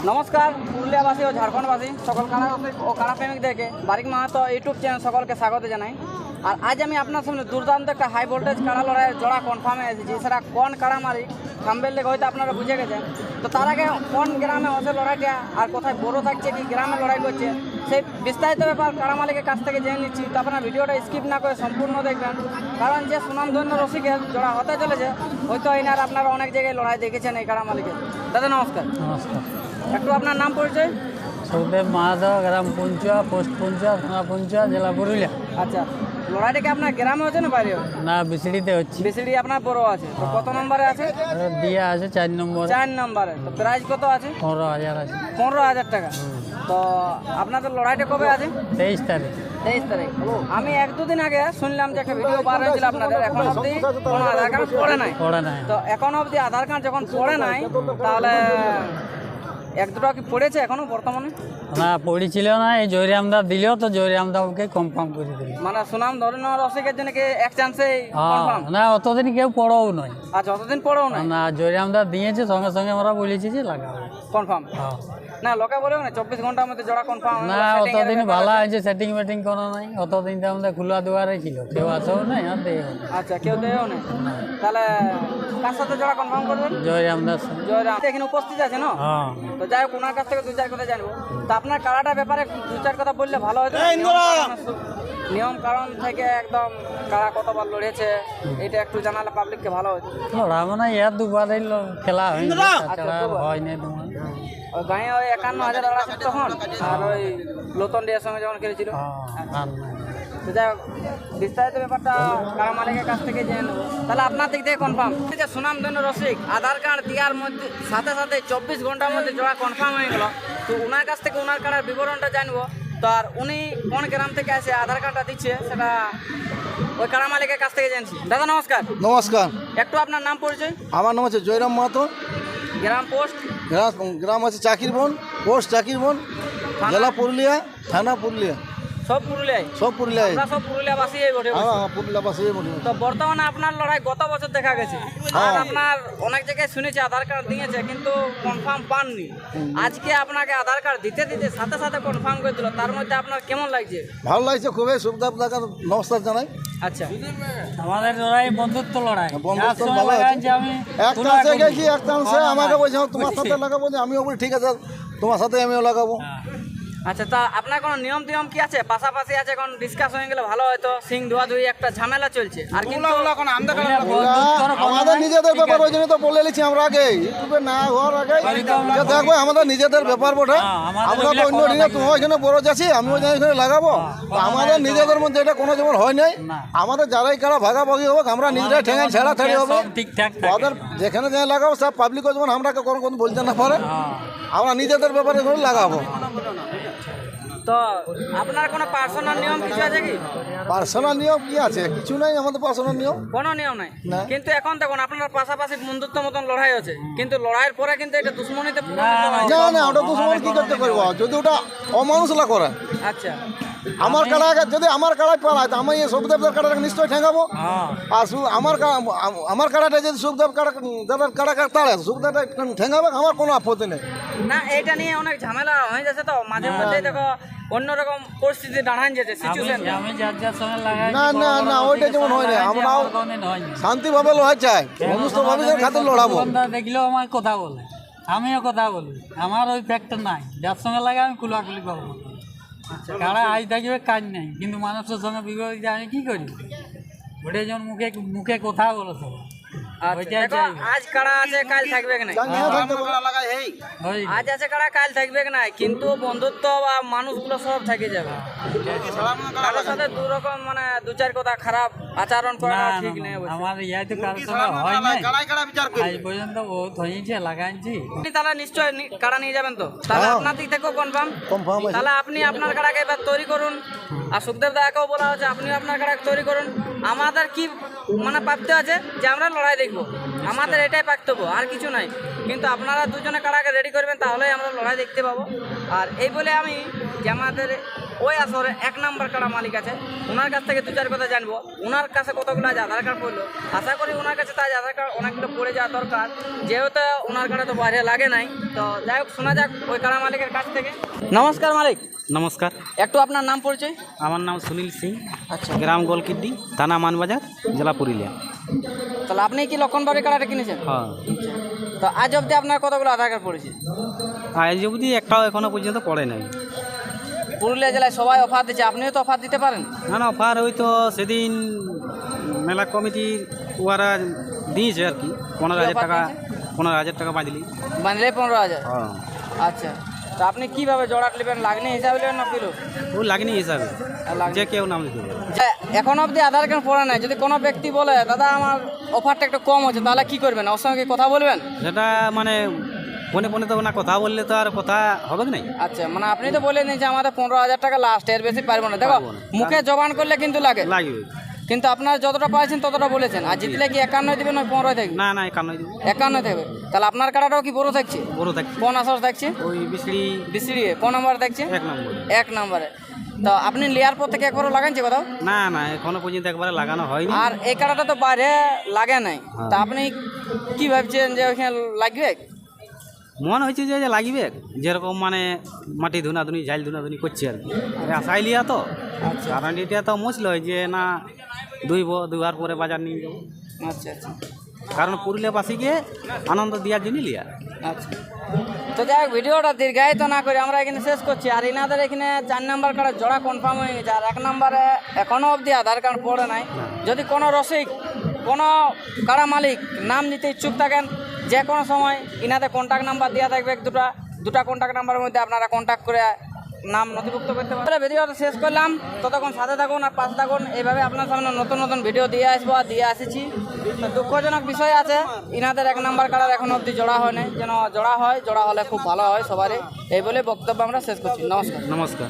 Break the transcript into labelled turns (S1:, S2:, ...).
S1: নমস্কার পুরুলিয়াবাসী ও ঝাড়খণ্ডবাসী সকল কাড়া ও কাড়া প্রেমিকদেরকে বারিক মাহাতো ইউটিউব চ্যানেল সকলকে স্বাগত জানাই। আর আজ আমি আপনার সামনে দুর্দান্ত একটা হাই ভোল্টেজ কাড়া লড়াইয়ের জোড়া কনফার্মে এসেছি। সেটা কোন কাড়া মালিক থাম্বেল দেখে হয়তো আপনারা বুঝে গেছেন। তো তার আগে কোন গ্রামে হচ্ছে লড়াইটা আর কোথায় বড় থাকছে কি গ্রামে লড়াই করছে সেই বিস্তারিত ব্যাপার কাড়া মালিকের কাছ থেকে জেনে নিচ্ছি। তো আপনারা ভিডিওটা স্কিপ না করে সম্পূর্ণ দেখবেন, কারণ যে সুনামধন্য রসিকের জোড়া হতে চলেছে হয়তো এনার আপনারা অনেক জায়গায় লড়াই দেখেছেন এই কাড়া মালিকের। দাদা নমস্কার।
S2: নমস্কার।
S1: একটু আপনার নাম পরিচয়।
S2: সুখদেব মাহাতো, গ্রাম পুঞ্চুয়া, পোস্ট পুঞ্চুয়া, থানা পুঞ্চুয়া, জেলা পুরুলিয়া।
S1: আচ্ছা, লড়াইটা কি আপনার গ্রামে হচ্ছে না বাইরে হচ্ছে?
S2: না, বিসিডিতে হচ্ছে।
S1: বিসিডি আপনার বড় আছে, তো কত নম্বরে আছে?
S2: দিয়া আছে 4 নম্বর।
S1: 4 নম্বরে। তো প্রাইস কত আছে?
S2: 15,000 আছে।
S1: 15,000 টাকা। তো আপনাদের লড়াইটা কবে আছে?
S2: 23 তারিখ।
S1: 23 তারিখ। আমি 1-2 দিন আগে শুনলাম যে একটা ভিডিও বার হয়েছিল আপনাদের, এখন অবধি কোনো আধার কার্ড পড়ে নাই।
S2: পড়ে নাই।
S1: তো এখন অবধি আধার কার্ড যখন পড়ে নাই তাহলে 1-2টা কি পড়েছে এখনো বর্তমানে?
S2: না, পড়েছিল না, এই জয়রামদা দিল তো জয়রামদাকে কনফার্ম করে দিল।
S1: মানে সুনাম ধরে নেওয়ার রসিকের জন্য কি এক চান্সে কনফার্ম?
S2: না, অতদিন কেউ পড়াও নয়।
S1: আচ্ছা, অতদিন পড়েও নাই?
S2: না, জয়রামদা দিয়েছে, সঙ্গে সঙ্গে আমরা বলেছি যে লাগাবো
S1: কনফার্ম। না, লোকে বলেও না 24 ঘন্টার মধ্যে জোড়া কনফার্ম।
S2: না, অতদিন ভালো আছে, সেটিং মেটিং করা নাই। অতদিন তো আমাদের খোলা দুয়ারে ছিল, কেউ আসেও নাই আর দেও।
S1: আচ্ছা, কেউ দেও না। তাহলে কার সাথে জোড়া কনফার্ম করবেন?
S2: জয়রামদার।
S1: জয়রাম এখানে উপস্থিত আছে না?
S2: হ্যাঁ।
S1: তো যাই হোক, ওনার কাছ থেকে 2-4 কথা জানবো। তো আপনার কাড়াটার ব্যাপারে 2-4 কথা বললে ভালো হতো। নিয়ম কারণ থেকে একদম কাড়া কতবার লড়েছে এটা একটু জানালে পাবলিককে ভালো হতো।
S2: লড়াবো না, ইয়ার দুবারই খেলা হয়নি, তাছাড়া হয় নাই তোমার।
S1: ওই গাঁয়ে ওই 51,000 টাকা তখন, আর ওই লতন ডিয়ার সঙ্গে যখন খেলেছিল। তো যাই হোক, বিস্তারিত ব্যাপারটা কাড়া মালিকের কাছ থেকে জেনে নেবো। তাহলে আপনার দিক থেকে কনফার্ম যে সুনামধন্য রসিক আধার কার্ড দেওয়ার মধ্যে সাথে সাথে 24 ঘন্টার মধ্যে জোড়া কনফার্ম হয়ে গেল। তো ওনার কাছ থেকে ওনার কাড়ার বিবরণটা জানবো। তো আর উনি কোন গ্রাম থেকে এসে আধার কার্ডটা দিচ্ছে সেটা ওই কাড়া মালিকের কাছ থেকে জানছি। দাদা নমস্কার।
S3: নমস্কার।
S1: একটু আপনার নাম পরিচয়।
S3: আমার নাম হচ্ছে জয়রাম মাহাতো।
S1: গ্রাম পোস্ট?
S3: গ্রাম আছে চাকিরবন, পোস্ট চাকিরবন, জেলা পুরুলিয়া, থানা পুরুলিয়া।
S1: সব পুরুলিয়ায়?
S3: সব পুরুলিয়ায়।
S1: আমরা সব পুরুলিয়াবাসী এই বটে।
S3: হ্যাঁ, পুরুলিয়াবাসী বলি।
S1: তো বর্তমানে আপনার লড়াই গত বছর দেখা গেছে, আর আপনার অনেক জায়গায় শুনেছি আধার কার্ড দিয়েছে কিন্তু কনফার্ম পাননি। আজকে আপনাকে আধার কার্ড দিতে দিতে সাথে সাথে কনফার্ম করে দিল, তার মধ্যে আপনার কেমন লাগছে?
S3: ভালো লাগছে খুবই। সুখদেব দাকে নমস্কার জানাই।
S1: আচ্ছা,
S2: আমাদের লড়াই বন্ধুত্ব লড়াই।
S3: বন্ধুত্ব
S2: যার সঙ্গে
S3: ভালো আছে।
S2: লাগাচ্ছি আমি
S3: এক চান্সে গেছি, এক চান্সে আমাকে বলছে তোমার সাথে লাগাবো, যে আমিও বলি ঠিক আছে তোমার সাথে আমিও লাগাবো।
S1: আচ্ছা, তা আপনার কোনো নিয়ম টিয়ম কি আছে? পাশাপাশি আছে, কোন ডিসকাস হয়ে গেলে ভালো হয়তো। সিং ধোয়া ধুই একটা ঝামেলা চলছে, আর কিন্তু
S3: আমাদের নিজেদের ব্যাপার, ওই জন্য তো বলে নিচ্ছি আমরা আগে ইউটিউবে না হওয়ার আগে যে দেখবো আমাদের নিজেদের ব্যাপার বটে। আমরা তো অন্য দিনে তোমার এখানে বড় যাচ্ছি, আমিও জানি এখানে লাগাবো। তো আমাদের নিজেদের মধ্যে এটা কোনো যেমন হয় নাই। আমাদের যারাই কারা ভাগাভাগি হোক, আমরা নিজেরাই ঠেঙে ছেড়াছাড়ি হবে।
S2: ঠিকঠাক
S3: ওদের যেখানে যাই লাগাবো সব পাবলিকও যেমন আমরাকে কোনো কোনো বলতে না পারে, আমরা নিজেদের ব্যাপারে করে লাগাবো।
S1: তো আপনার কোনো পার্সোনাল নিয়ম কিছু আছে কি?
S3: পার্সোনাল নিয়ম কি আছে? কিছু নাই আমাদের পার্সোনাল নিয়ম।
S1: কোনো নিয়ম নাই।
S3: না।
S1: কিন্তু এখন দেখুন আপনার পাশাপাশি বন্ধুত্ব মতন লড়াই আছে, কিন্তু লড়াইয়ের পরে কিন্তু এটা দুশ্মনীতে
S3: না না, ওটা দুশ্মন কি করতে করবো যদি ওটা অমানুষলা করে।
S1: আচ্ছা,
S3: আমার কাড়া যদি আমার কাড়ায় পালায় তো আমি এই সুখদেবদের কাড়াটাকে নিশ্চয়ই ঠেঙ্গাবো। আর আমার কাড়াটা যদি সুখদেব কাড়া তাড়ে সুখদেবটা ঠেঙ্গাবে, আমার কোনো আপত্তি নেই।
S1: না, এটা নিয়ে অনেক ঝামেলা হয়ে যাচ্ছে, তো মাঝে মধ্যে দেখো অন্যরকম পরিস্থিতি দাঁড়ান যেতে সিচুয়েশন।
S2: আমি যার সঙ্গে লাগাই
S3: না না না, ওইটা যেমন হয় না। আমরাও শান্তিভাবে লড়াই চাই, মনুষ্যভাবে খাতে লড়াবো।
S2: দেখলেও আমার কথা বলে, আমিও কথা বলি। আমার ওই ফ্যাক্টর নাই, যার সঙ্গে লাগে আমি কুলাকুলি করবো। কারা আজ থাকবে কাজ নেই, কিন্তু মানুষের সঙ্গে বিপরীত আমি কি করি? ওটা যেমন মুখে মুখে কথা বলো সব।
S1: আজ কাড়া আছে কাল থাকবে না, আজ আছে কাড়া কাল থাকবে না, কিন্তু বন্ধুত্ব বা মানুষগুলো সব থেকে যাবে। কারোর সাথে দু রকম মানে 2-4 কথা খারাপ আচরণ করা ঠিক নেই।
S2: আমার ইয়াই তো কারোর সঙ্গে হয় না আজ পর্যন্ত। বহুত হয়েছে, লাগাইছি।
S1: আপনি তাহলে নিশ্চয় কাড়া নিয়ে যাবেন তো? তাহলে আপনার দিক থেকেও কনফার্ম? তাহলে আপনি আপনার কাড়াকে এবার তৈরি করুন, আর সুখদেব দাকেও বলা হচ্ছে আপনিও আপনার কাড়াকে তৈরি করুন। আমাদের কি মানে প্রাপ্ত আছে যে আমরা লড়াই দেখবো, আমাদের এটাই পাক্তব্য, আর কিছু নাই। কিন্তু আপনারা দুজনে কাড়াকে রেডি করবেন, তাহলেই আমরা লড়াই দেখতে পাবো। আর এই বলে আমি যে আমাদের ওই আসরে 1 নাম্বার কাড়া মালিক আছে, ওনার কাছ থেকে 2-4 কথা জানবো। ওনার কাছে কতগুলো আজ আধার কার্ড পড়লো, আশা করি ওনার কাছে তাই আধার কার্ড অনেকগুলো পড়ে যাওয়া দরকার, যেহেতু ওনার কাড়া তো বাইরে লাগে নাই। তো যাই হোক, শোনা যাক ওই কাড়া মালিকের কাছ থেকে। নমস্কার মালিক,
S4: নমস্কার,
S1: একটু আপনার নাম পরিচয়।
S4: আমার নাম সুনীল সিং,
S1: আচ্ছা,
S4: গ্রাম গোলকিড্ডি, থানা মানবাজার, জেলা পুরুলিয়া।
S1: তাহলে আপনি কি লক্ষণবাড়ি কাড়াটা কিনেছেন?
S4: হ্যাঁ,
S1: তো আজ অবধি আপনার কতগুলো আধার কার্ড পড়েছে?
S4: আজ অবধি একটাও এখনো পর্যন্ত পড়ে নাই।
S1: পুরুলিয়া জেলায় সবাই অফার দিচ্ছে, আপনিও তো অফার দিতে পারেন।
S4: না না, অফার ওই তো সেদিন মেলা কমিটির ওরা দিয়েছে আর কি, 15,000 টাকা, 15,000 টাকা বাঁধলি।
S1: বাঁধলে 15,000।
S4: হ্যাঁ,
S1: আচ্ছা, তো আপনি কিভাবে জড়াট নেবেন, লাগনি হিসাবে নেবেন না কিলো?
S4: ও লাগনি হিসাবে যে কেউ নাম দিতে পারে।
S1: এখন অবধি আধার কার্ড পড়ে নাই, যদি কোনো ব্যক্তি বলে দাদা আমার অফারটা একটু কম হচ্ছে, তাহলে কি করবেন? ওর সঙ্গে কি কথা বলবেন?
S4: সেটা মানে ফোনে ফোনে তো না কথা বললে তো আর কথা হবে কি নাই।
S1: আচ্ছা, মানে আপনি তো বলে নিন যে আমাদের 15,000 টাকা লাস্ট, এর বেশি পারবো না। দেখো,
S4: পারবো না।
S1: মুখে জবান করলে কিন্তু লাগে,
S4: লাগবে।
S1: কিন্তু আপনার যতটা পাইছেন ততটা বলেছেন। আর জিতলে কি 51 দিবেন, ওই 15 থাকবে?
S4: না না, 51 দিব।
S1: 51 থাকবে। তাহলে আপনার কাটাটাও কি বড় থাকছে?
S4: বড় থাকছে,
S1: কোন আসর থাকছে?
S4: ওই বিশড়ি
S1: বিসিডি কোন নাম্বার থাকছে?
S4: 1 নম্বর।
S1: 1 নম্বরে। তো আপনি লেয়ার পর থেকে একবারও লাগানছে কোথাও?
S4: না না, এখনো পর্যন্ত একবারে লাগানো হয়নি।
S1: আর এই কাটাটা তো বাইরে লাগে নাই, তা আপনি কি ভাবছেন যে ওইখানে লাগবে?
S4: মনে হচ্ছে যে লাগিবে, যেরকম মানে মাটি ধুনাধুনি, ঝাল ধুনাধুনি করছে আর কি, আশাই লিয়া তো।
S1: আচ্ছা
S4: কারণ এটা তো মুশকিল হয় যে না দুইবার পরে বাজার নিয়ে যাবো,
S1: আচ্ছা আচ্ছা
S4: কারণ পুরুলিয়াবাসীকে আনন্দ দেওয়ার জন্য লিয়া।
S1: আচ্ছা। তো যাই হোক, ভিডিওটা দীর্ঘায়িত না করে আমরা এখানে শেষ করছি। আর ইনাদের এখানে 4 নাম্বার কার্ডের জোড়া কনফার্ম হয়ে গেছে, আর 1 নম্বরে এখনও অবধি আধার কার্ড পড়ে নাই। যদি কোনো রসিক, কোনো কারা মালিক নাম নিতে ইচ্ছুক থাকেন, যে কোনো সময় ইনাদের কন্ট্যাক্ট নাম্বার দেওয়া থাকবে, দুটা কন্ট্যাক্ট নাম্বারের মধ্যে আপনারা কন্ট্যাক্ট করে নাম নথিভুক্ত করতে পারেন। ভিডিওটা শেষ করলাম, ততক্ষণ সাথে থাকুন আর পাশে থাকুন। এইভাবে আপনার সামনে নতুন নতুন ভিডিও দিয়ে আসবো আর দিয়ে আসেছি। তো দুঃখজনক বিষয় আছে, ইনাদের 1 নাম্বার কার্ড এখন অবধি জোড়া হয় নাই, যেন জোড়া হয়, জোড়া হলে খুব ভালো হয় সবারই। এই বলে বক্তব্য আমরা শেষ করছি। নমস্কার।
S4: নমস্কার।